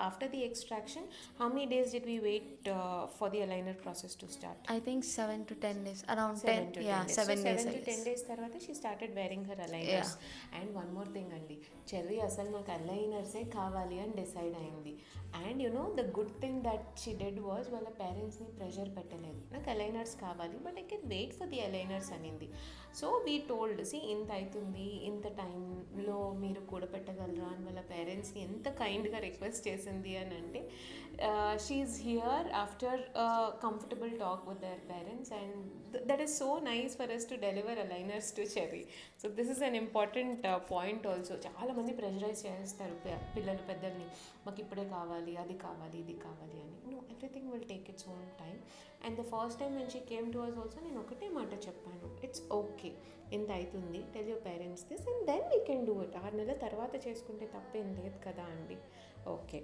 After the extraction, how many days did we wait for the aligner process to start? I think 7 to 10 days, around 7 10, to 10 yeah, days. So 7 days, 7 I to 10 guess. days తర్వాత she started wearing her Yeah. Aligners. And one more thing అండి, Cherry అసలు నాకు అలైనర్సే కావాలి అని డిసైడ్ అయింది. And you know the good thing that she did was, వాళ్ళ పేరెంట్స్ని ప్రెషర్ పెట్టలేదు. నాకు అలైనర్స్ కావాలి but I can wait for the aligners అనింది. సో వీ టోల్డ్, సి ఇంత అవుతుంది, ఇంత టైంలో మీరు కూడబెట్టగలరా అని వాళ్ళ పేరెంట్స్ని ఎంత కైండ్గా రిక్వెస్ట్ చేసింది అని అంటే, she here after comfortable talk with their parents, and that is so nice for us to deliver aligners to Cherry. So this is an important point also. చాలా మంది ప్రెషరైజ్ చేస్తారు పిల్లలు పెద్దల్ని, మాకు ఇప్పుడే కావాలి, అది కావాలి, ఇది కావాలి అని. No, everything will take its own time. And the first time when she came to us also నేను ఒకటే మాట చెప్పాను, ఇట్స్ ఓకే, ఇంత అవుతుంది, tell your parents this and then we can do it. 6 నెలల తర్వాత చేసుకుంటే తప్పేం లేదు కదా అండి. ఓకే.